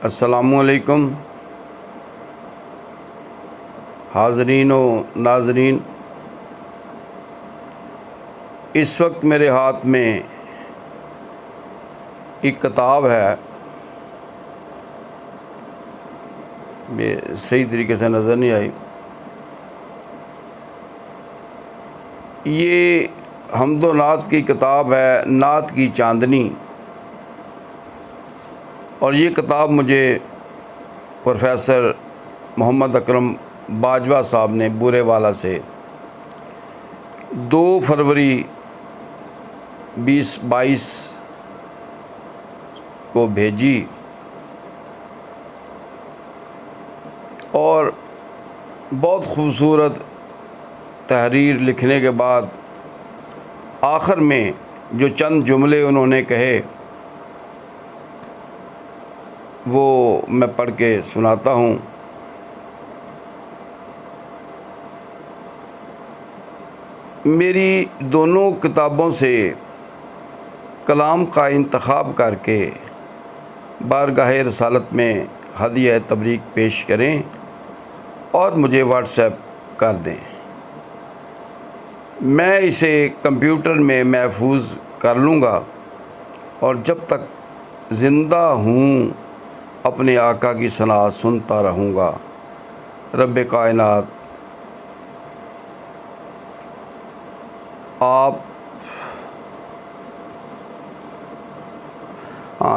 अस्सलामुअलैकुम हाज़रीन व नाज़रीन। इस वक्त मेरे हाथ में एक किताब है, ये सही तरीके से नज़र नहीं आई। ये हम्दो नात की किताब है, नात की चांदनी। और ये किताब मुझे प्रोफेसर मोहम्मद अकरम बाजवा साहब ने बुरेवाला से 2 फरवरी 2022 को भेजी और बहुत खूबसूरत तहरीर लिखने के बाद आखिर में जो चंद जुमले उन्होंने कहे वो मैं पढ़ के सुनाता हूँ। मेरी दोनों किताबों से कलाम का इंतखाब करके बारगाह रसालत में हदिया तबरीक पेश करें और मुझे व्हाट्सएप कर दें। मैं इसे कंप्यूटर में महफूज कर लूँगा और जब तक ज़िंदा हूँ अपने आका की सना सुनता रहूँगा। रब्बे कायनात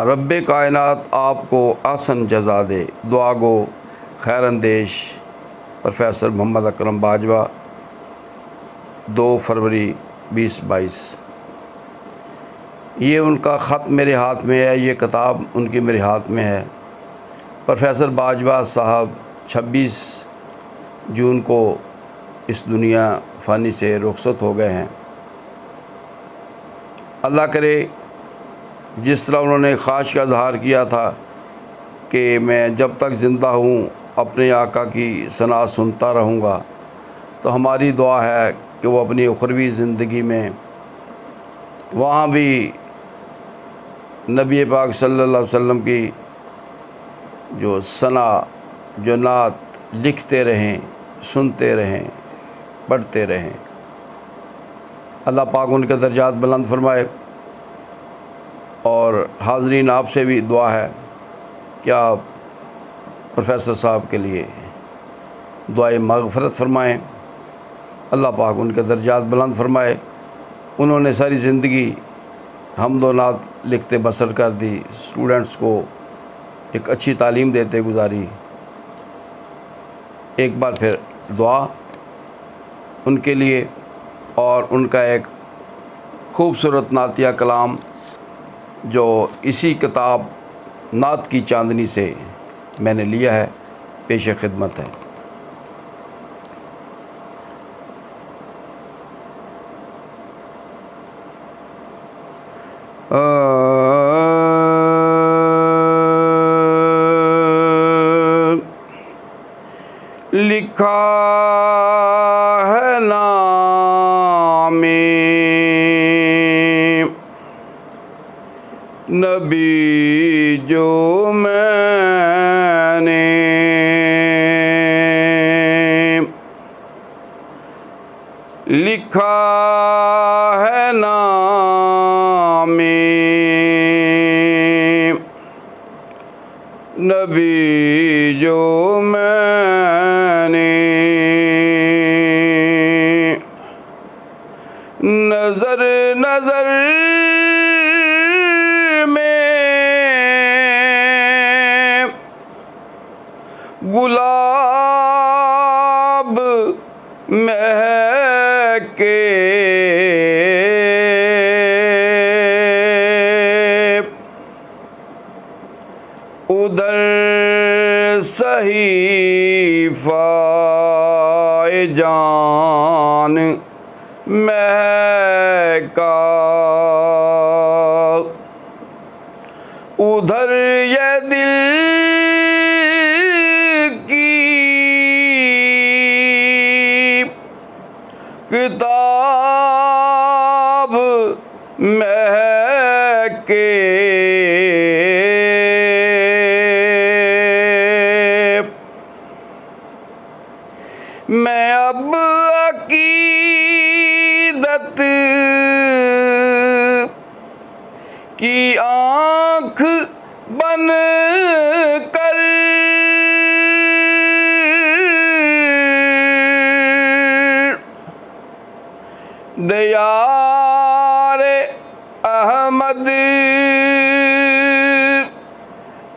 रब्बे कायनात आपको आसन जज़ा दे। दुआ गो खैर अंदेश प्रोफेसर मोहम्मद अकरम बाजवा 2 फरवरी 2022। ये उनका ख़त मेरे हाथ में है, ये किताब उनकी मेरे हाथ में है। प्रोफेसर बाजवा साहब 26 जून को इस दुनिया फ़ानी से रुखसत हो गए हैं। अल्लाह करे जिस तरह उन्होंने ख्वाहिश का इज़हार किया था कि मैं जब तक ज़िंदा हूँ अपने आका की सना सुनता रहूँगा, तो हमारी दुआ है कि वो अपनी उखरवी ज़िंदगी में वहाँ भी नबी पाक सल्लल्लाहु अलैहि वसल्लम की जो सना जो नात लिखते रहें, सुनते रहें, पढ़ते रहें। अल्लाह पाक उनके दर्जात बुलंद फरमाए। और हाज़रीन आपसे भी दुआ है कि आप प्रोफेसर साहब के लिए दुआए मग़फ़िरत फ़रमाएँ। अल्लाह पाक उनके दर्जात बुलंद फरमाए। उन्होंने सारी ज़िंदगी हम्दो नात लिखते बसर कर दी, स्टूडेंट्स को एक अच्छी तालीम देते गुजारी। एक बार फिर दुआ उनके लिए। और उनका एक खूबसूरत नातिया कलाम जो इसी किताब नात की चांदनी से मैंने लिया है, पेश खिदमत है। लिखा है नामे नबी जो मैंने, लिखा है नामे नबी जो मैंने, नज़र नज़र में गुलाब महके, उधर सहीफ़ा जान महका, उधर ये दिल की किताब महके, मैं अब अकीदत की आँख बन कर दयारे अहमद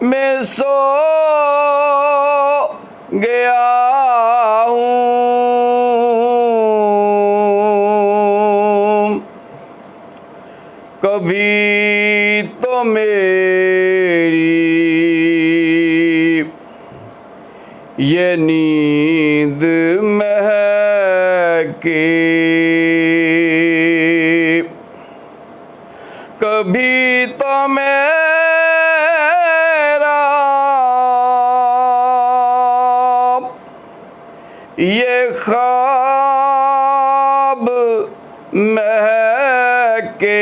में सो गया हूँ। कभी तो मेरी ये नींद महके, कभी तो मेरा ये ख्वाब महके।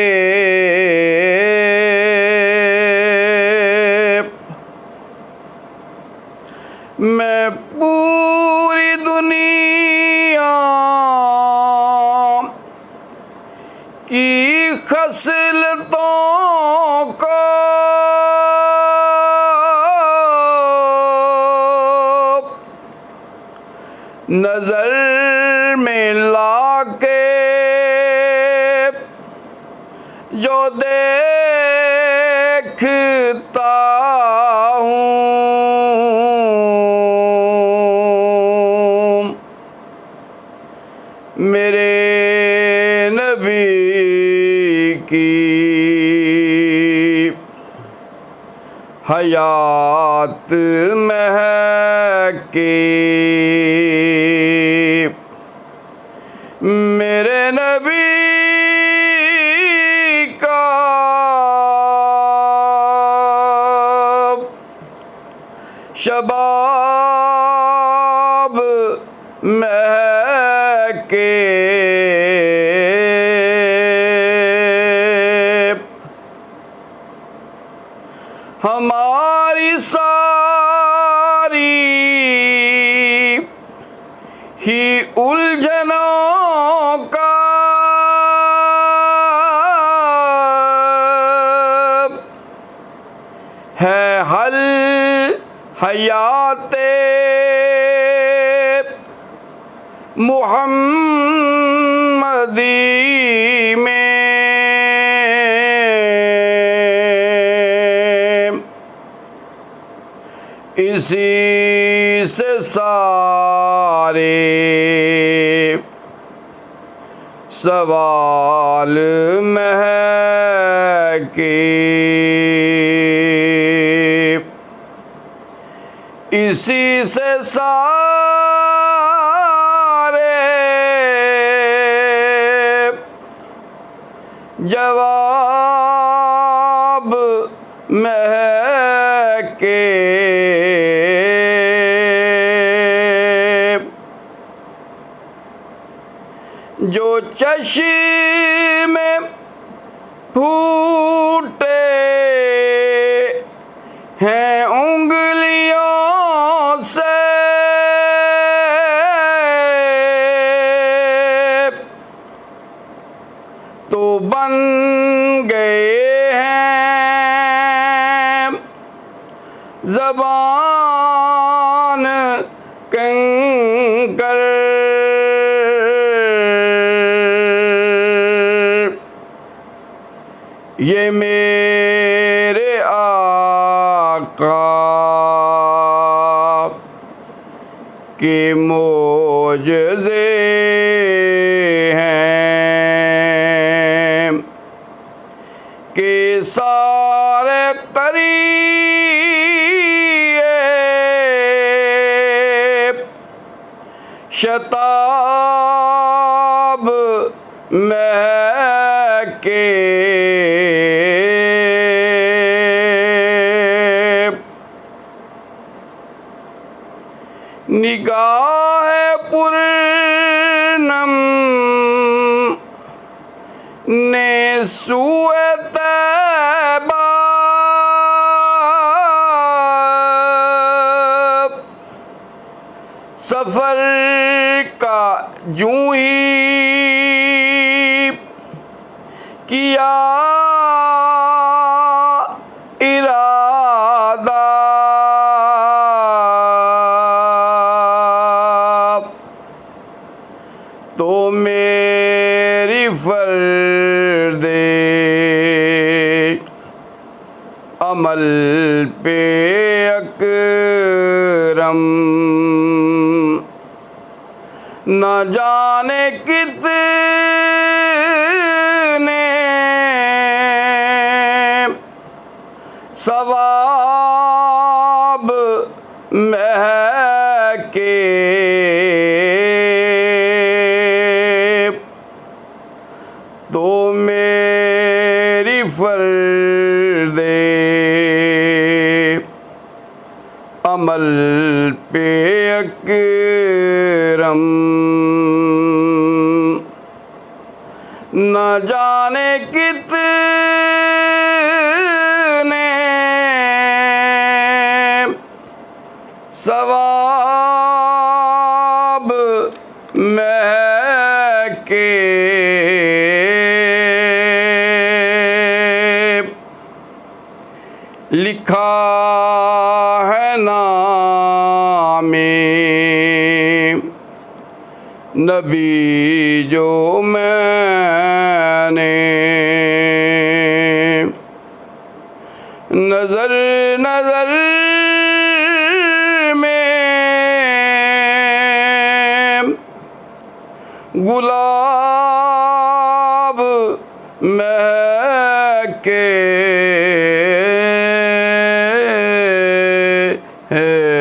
मैं पूरी दुनिया की खसलतों को नजर में लाके जो देखता हूँ, मेरे नबी की हयात महके, मेरे नबी का शबाब महके। हमारी सारी ही उलझनों का है हल हयाते मुहम्मदी में। इसी से सारे सवाल महके, इसी से सारे जवाब महके। जो चश्मे फूटे हैं उंगलियों से, तो बन गए हैं ज़बान कंकर। ये मेरे आका के मोजज़े हैं कि सारे करीब शताब महके। निगाह पूर्णम ने सूए तैबा सफ़र का यूं ही किया इरादा, तो मेरी फर्दे अमल पे अकरम न जाने कितने सवाब महके, तो मेरी फर्दे अमल पे अकरम न जाने कितने सवाब महके, लिखा है नामे नबी जो मैंने, नजर नजर में गुलाब महके है।